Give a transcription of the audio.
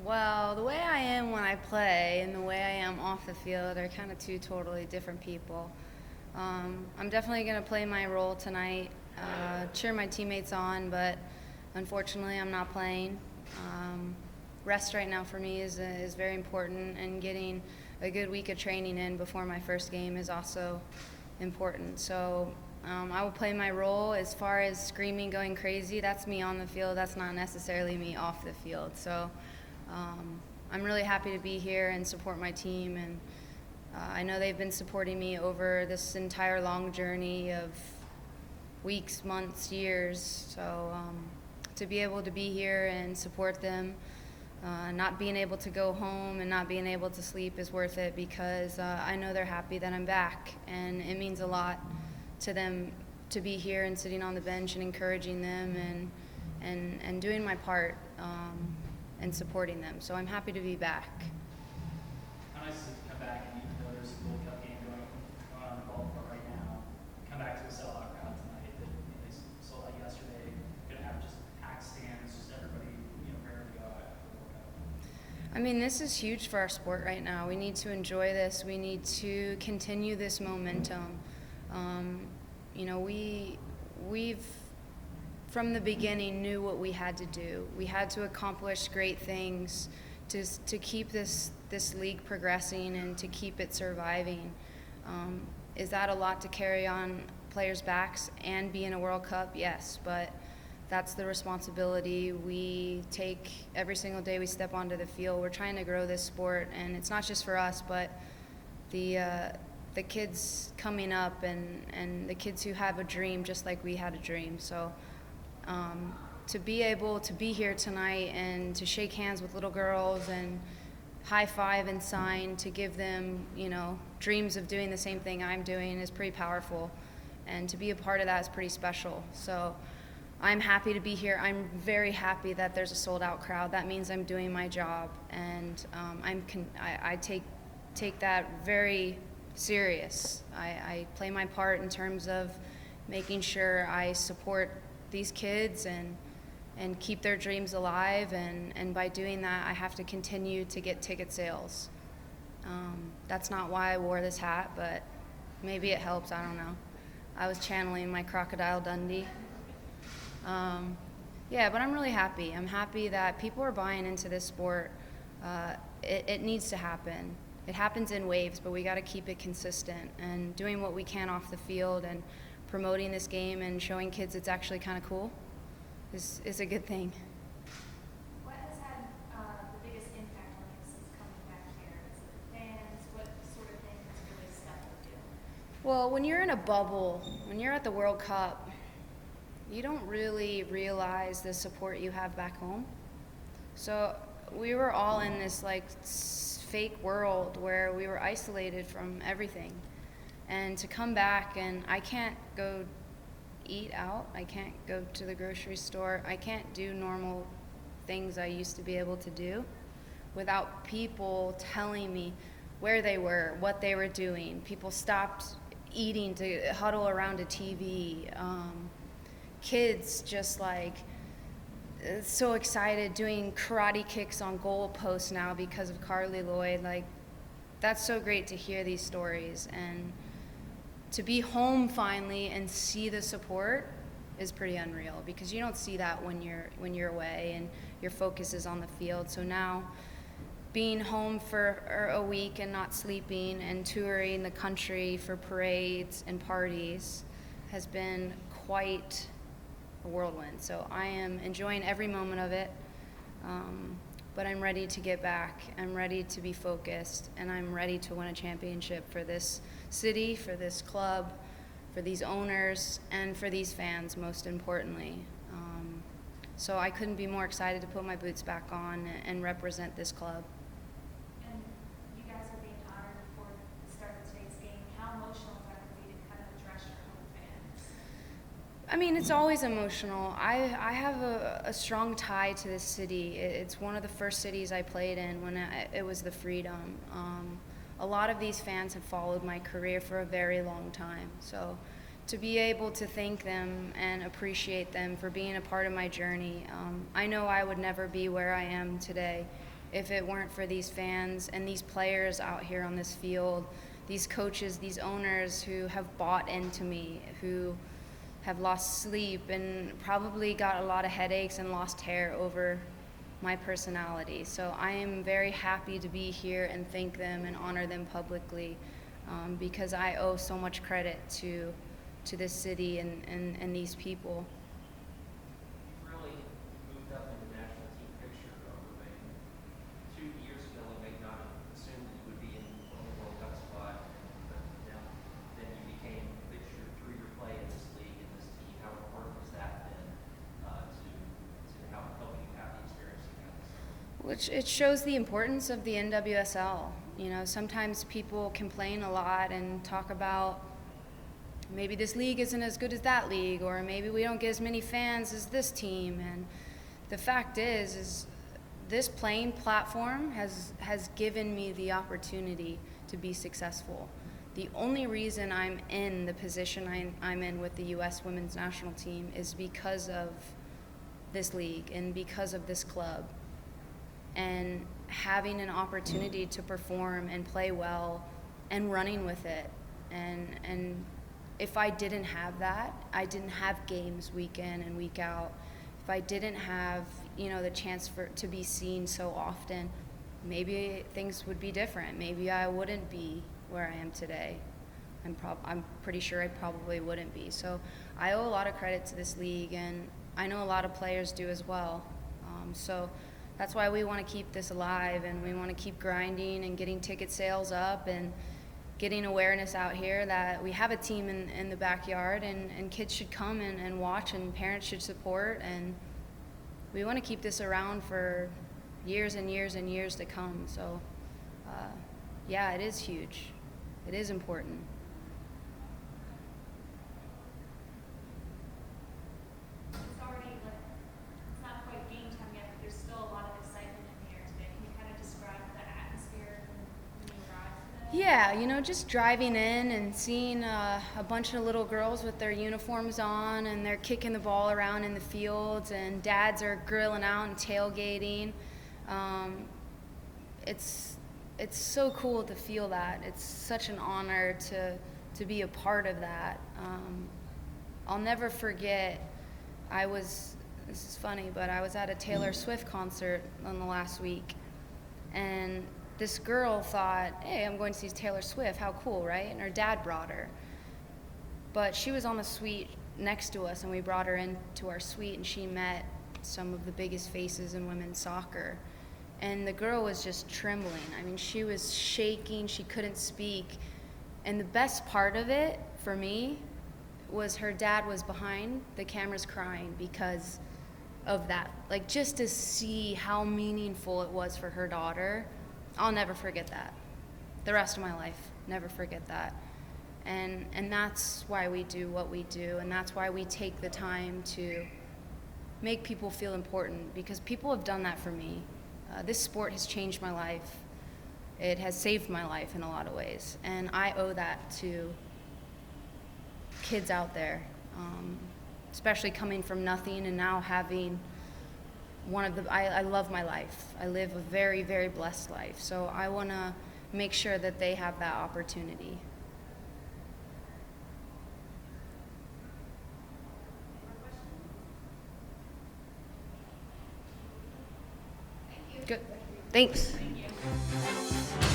Well, the way I am when I play and the way I am off the field are kind of two totally different people. I'm definitely going to play my role tonight, cheer my teammates on, but unfortunately I'm not playing. Rest right now for me is very important, and getting a good week of training in before my first game is also important. So I will play my role. As far as screaming, going crazy, that's me on the field. That's not necessarily me off the field. So I'm really happy to be here and support my team, and I know they've been supporting me over this entire long journey of weeks, months, years. So to be able to be here and support them, not being able to go home and not being able to sleep is worth it, because I know they're happy that I'm back, and it means a lot to them to be here and sitting on the bench and encouraging them and doing my part and supporting them. So I'm happy to be back. How nice is it to come back, and even though there's a Gold Cup game going on the ball court right now, come back to a sellout crowd tonight? They sold out yesterday. Going to have just packed stands, just everybody ready to go after the World Cup. I mean, this is huge for our sport right now. We need to enjoy this. We need to continue this momentum. We've from the beginning knew what we had to do. We had to accomplish great things to keep this league progressing and to keep it surviving. Is that a lot to carry on players' backs and be in a World Cup? Yes, but that's the responsibility we take every single day we step onto the field. We're trying to grow this sport, and it's not just for us, but the kids coming up and the kids who have a dream just like we had a dream. So to be able to be here tonight and to shake hands with little girls and high five and sign to give them, dreams of doing the same thing I'm doing is pretty powerful. And to be a part of that is pretty special. So I'm happy to be here. I'm very happy that there's a sold out crowd. That means I'm doing my job, and I take that very serious. I play my part in terms of making sure I support these kids and keep their dreams alive, and by doing that I have to continue to get ticket sales. That's not why I wore this hat, but maybe it helps, I don't know. I was channeling my Crocodile Dundee. But I'm really happy. I'm happy that people are buying into this sport. It needs to happen. It happens in waves, but we got to keep it consistent, and doing what we can off the field and promoting this game and showing kids it's actually kind of cool is a good thing. What has had the biggest impact on you since coming back here? Is it the fans? What sort of thing has really stuck with you? Well, when you're in a bubble, when you're at the World Cup, you don't really realize the support you have back home. So we were all in this fake world where we were isolated from everything. And to come back, and I can't go eat out, I can't go to the grocery store, I can't do normal things I used to be able to do without people telling me where they were, what they were doing. People stopped eating to huddle around a TV. Kids just so excited, doing karate kicks on goal posts now because of Carly Lloyd. That's so great to hear these stories, and to be home finally and see the support is pretty unreal, because you don't see that when you're away and your focus is on the field. So now being home for a week and not sleeping and touring the country for parades and parties has been quite a whirlwind. So I am enjoying every moment of it, but I'm ready to get back. I'm ready to be focused, and I'm ready to win a championship for this city, for this club, for these owners, and for these fans, most importantly. So I couldn't be more excited to put my boots back on and represent this club. And you guys are being honored before the start of today's game. How emotional is that going to be to kind of address your home fans? I mean, it's always emotional. I have a strong tie to this city. It's one of the first cities I played in when it was the Freedom. A lot of these fans have followed my career for a very long time. So to be able to thank them and appreciate them for being a part of my journey. I know I would never be where I am today if it weren't for these fans and these players out here on this field, these coaches, these owners who have bought into me, who have lost sleep and probably got a lot of headaches and lost hair over my personality. So I am very happy to be here and thank them and honor them publicly, because I owe so much credit to this city and these people. You've really moved up in the national team picture over maybe 2 years ago. We may not have assumed that you would be in the World Cup spot, but now then you became a fixture through your play in this league and this team. How important has that been to helping you have the experience you have? Which it shows the importance of the NWSL. You know, sometimes people complain a lot and talk about maybe this league isn't as good as that league, or maybe we don't get as many fans as this team. And the fact is this playing platform has given me the opportunity to be successful. The only reason I'm in the position I'm in with the U.S. women's national team is because of this league and because of this club. And having an opportunity to perform and play well and running with it. And if I didn't have that, I didn't have games week in and week out, if I didn't have, you know, the chance to be seen so often, maybe things would be different. Maybe I wouldn't be where I am today. I'm pretty sure I probably wouldn't be. So I owe a lot of credit to this league, and I know a lot of players do as well. So that's why we want to keep this alive, and we want to keep grinding and getting ticket sales up and getting awareness out here that we have a team in the backyard, and kids should come and watch, and parents should support, and we want to keep this around for years and years and years to come. So yeah, it is huge. It is important. It's already it's not quite game time yet, but there's still a lot of excitement in the air today. Can you kind of describe the atmosphere when you arrived today? Yeah, you know, just driving in and seeing a bunch of little girls with their uniforms on, and they're kicking the ball around in the fields, and dads are grilling out and tailgating. It's so cool to feel that. It's such an honor to be a part of that. I'll never forget, this is funny, but I was at a Taylor Swift concert on the last week, and this girl thought, hey, I'm going to see Taylor Swift, how cool, right? And her dad brought her. But she was on the suite next to us, and we brought her into our suite, and she met some of the biggest faces in women's soccer. And the girl was just trembling. I mean, she was shaking, she couldn't speak. And the best part of it, for me, was her dad was behind the cameras crying because of that. Like, just to see how meaningful it was for her daughter, I'll never forget that. The rest of my life, never forget that. And that's why we do what we do, and that's why we take the time to make people feel important, because people have done that for me. This sport has changed my life. It has saved my life in a lot of ways, and I owe that to kids out there, especially coming from nothing and now having I love my life. I live a very, very blessed life, so I want to make sure that they have that opportunity. Good. Thanks. Thank you.